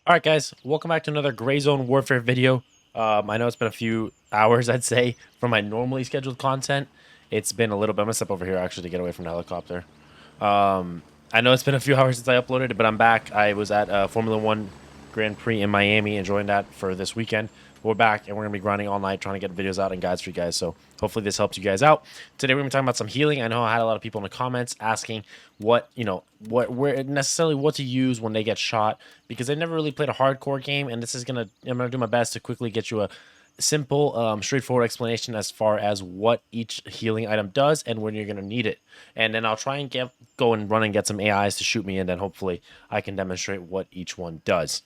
All right, guys, welcome back to another Gray Zone Warfare video. I know it's been a few hours, I'd say, from my normally scheduled content. It's been a little bit. I'm gonna step over here actually to get away from the helicopter. I know it's been a few hours since I uploaded it, but I'm back. I was at Formula One Grand Prix in Miami, enjoying that for this weekend. We're back, and we're gonna be grinding all night, trying to get videos out and guides for you guys. So hopefully this helps you guys out. Today we're gonna be talking about some healing. I know I had a lot of people in the comments asking what to use when they get shot, because they never really played a hardcore game, and I'm gonna do my best to quickly get you a simple, straightforward explanation as far as what each healing item does and when you're going to need it. And then I'll try and go and run and get some AIs to shoot me, and then hopefully I can demonstrate what each one does.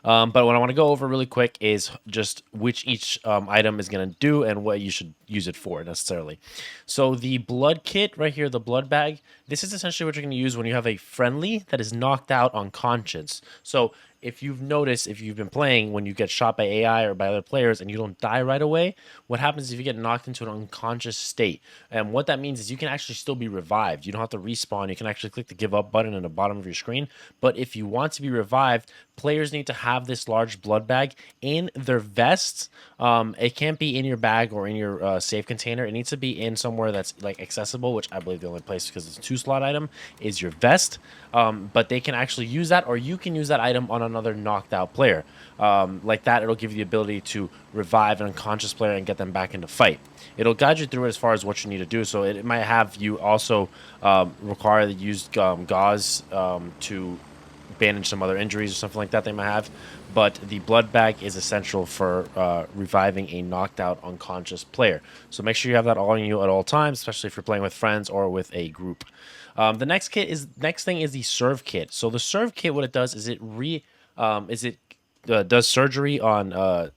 But what I want to go over really quick is just which each item is going to do and what you should use it for necessarily. So the blood kit right here, the blood bag, this is essentially what you're going to use when you have a friendly that is knocked out unconscious. So if you've noticed, if you've been playing, when you get shot by AI or by other players and you don't die right away, what happens if you get knocked into an unconscious state? And what that means is you can actually still be revived. You don't have to respawn. You can actually click the give up button in the bottom of your screen. But if you want to be revived, players need to have this large blood bag in their vests. It can't be in your bag or in your safe container. It needs to be in somewhere that's like accessible, which I believe the only place, because it's a 2-slot item, is your vest. But they can actually use that, or you can use that item on another knocked out player. Like that, it'll give you the ability to revive an unconscious player and get them back into fight. It'll guide you through it as far as what you need to do. So it might have you also require to use gauze to bandage some other injuries or something like that they might have. But the blood bag is essential for reviving a knocked out unconscious player. So make sure you have that on you at all times, especially if you're playing with friends or with a group. The next thing is the serve kit. So the serve kit, what it does is it does surgery on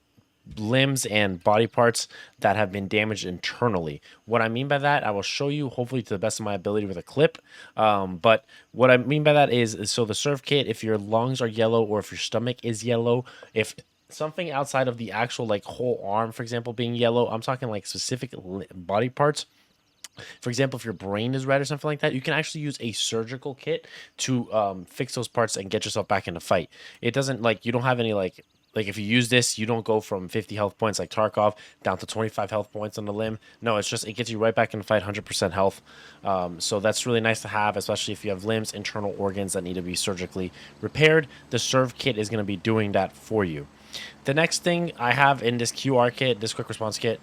limbs and body parts that have been damaged internally. What I mean by that, I will show you hopefully to the best of my ability with a clip. But what I mean by that is so the serve kit, if your lungs are yellow or if your stomach is yellow, if something outside of the actual like whole arm, for example, being yellow, I'm talking like specific body parts. For example, if your brain is red or something like that, you can actually use a surgical kit to fix those parts and get yourself back in the fight. It doesn't you don't have any like if you use this, you don't go from 50 health points like Tarkov down to 25 health points on the limb. No, it gets you right back in the fight, 100% health. So that's really nice to have, especially if you have limbs, internal organs that need to be surgically repaired. The serve kit is going to be doing that for you. The next thing I have in this QR kit, this quick response kit,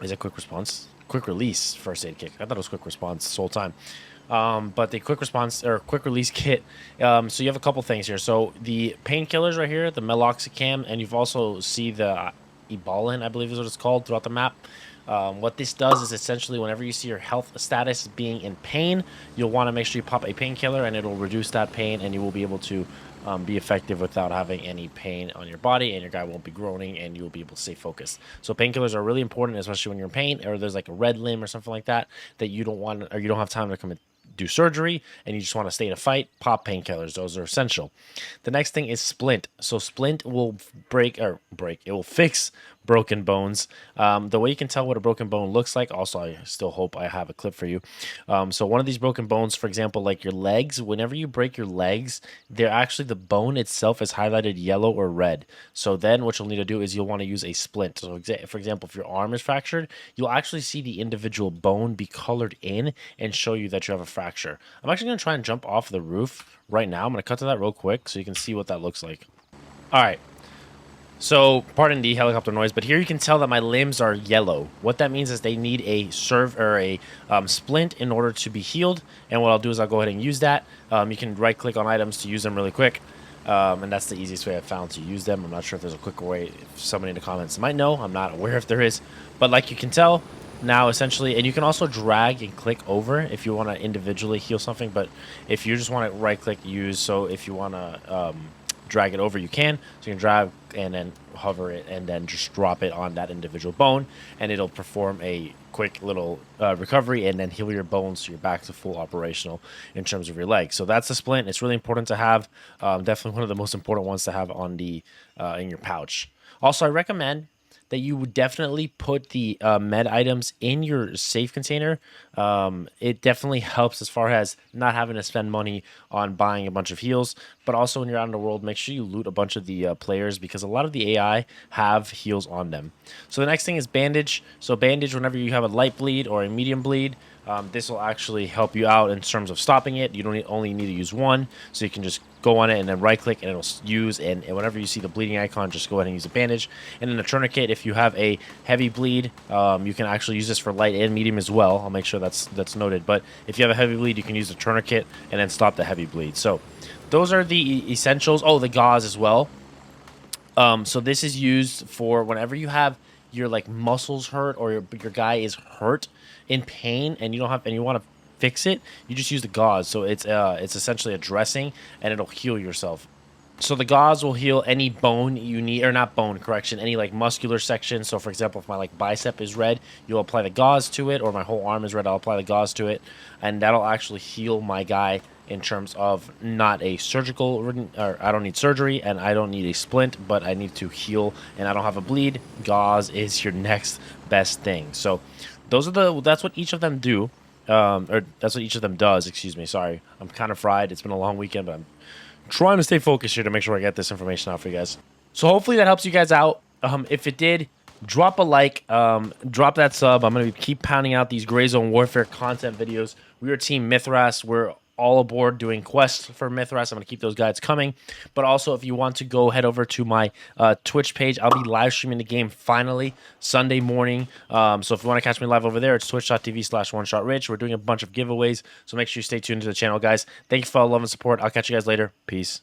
is it quick response? Quick release first aid kit. I thought it was quick response this whole time. But the quick response or quick release kit. So you have a couple things here. So the painkillers right here, the meloxicam, and you've also see the Ebolin, I believe is what it's called, throughout the map. What this does is essentially whenever you see your health status being in pain, you'll want to make sure you pop a painkiller, and it'll reduce that pain, and you will be able to be effective without having any pain on your body, and your guy won't be groaning, and you'll be able to stay focused. So painkillers are really important, especially when you're in pain or there's like a red limb or something like that you don't want, or you don't have time to come and do surgery and you just want to stay in a fight. Pop painkillers. Those are essential. The next thing is Splint. So Splint will it will fix broken bones. The way you can tell what a broken bone looks like, also I still hope I have a clip for you. So one of these broken bones, for example, like your legs, whenever you break your legs, they're actually, the bone itself is highlighted yellow or red. So then what you'll need to do is you'll want to use a splint. So for example, if your arm is fractured, you'll actually see the individual bone be colored in and show you that you have a fracture. I'm actually going to try and jump off the roof right now. I'm going to cut to that real quick so you can see what that looks like. All right. So, pardon the helicopter noise, but here you can tell that my limbs are yellow. What that means is they need a splint in order to be healed. And what I'll do is I'll go ahead and use that. You can right-click on items to use them really quick. And that's the easiest way I've found to use them. I'm not sure if there's a quicker way. If somebody in the comments might know. I'm not aware if there is. But like you can tell, now essentially, and you can also drag and click over if you want to individually heal something. But if you just want to right-click, use. So if you want to drag it over, you can. So you can drag and then hover it and then just drop it on that individual bone, and it'll perform a quick little recovery and then heal your bones so you're back to full operational in terms of your leg. So that's the splint. It's really important to have. Definitely one of the most important ones to have on the in your pouch. Also, I recommend that you would definitely put the med items in your safe container. It definitely helps as far as not having to spend money on buying a bunch of heals, but also when you're out in the world, make sure you loot a bunch of the players, because a lot of the AI have heals on them. So the next thing is bandage. So bandage, whenever you have a light bleed or a medium bleed, this will actually help you out in terms of stopping it. You don't only need to use one, so you can just go on it and then right click and it'll use, and whenever you see the bleeding icon, just go ahead and use a bandage. And then the tourniquet, if you have a heavy bleed, you can actually use this for light and medium as well. I'll make sure that's noted. But if you have a heavy bleed, you can use the tourniquet and then stop the heavy bleed. So those are the essentials. Oh, the gauze as well. So this is used for whenever you have your like muscles hurt, or your guy is hurt in pain and you don't have, and you want to fix it, you just use the gauze. So it's essentially a dressing and it'll heal yourself. So the gauze will heal any bone you need, or not bone, correction, any like muscular section. So for example, if my like bicep is red, you'll apply the gauze to it, or my whole arm is red, I'll apply the gauze to it, and that'll actually heal my guy in terms of not a surgical, or I don't need surgery and I don't need a splint, but I need to heal and I don't have a bleed. Gauze is your next best thing. So that's what each of them do. Or that's what each of them does, excuse me. Sorry, I'm kind of fried. It's been a long weekend, but I'm trying to stay focused here to make sure I get this information out for you guys. So hopefully that helps you guys out. If it did, drop a like, drop that sub. I'm going to keep pounding out these Gray Zone Warfare content videos. We are Team Mithras. We're all aboard doing quests for Mithras. I'm going to keep those guides coming. But also, if you want to go head over to my Twitch page, I'll be live streaming the game finally Sunday morning. So if you want to catch me live over there, it's twitch.tv/OneShotRich. We're doing a bunch of giveaways, so make sure you stay tuned to the channel, guys. Thank you for all the love and support. I'll catch you guys later. Peace.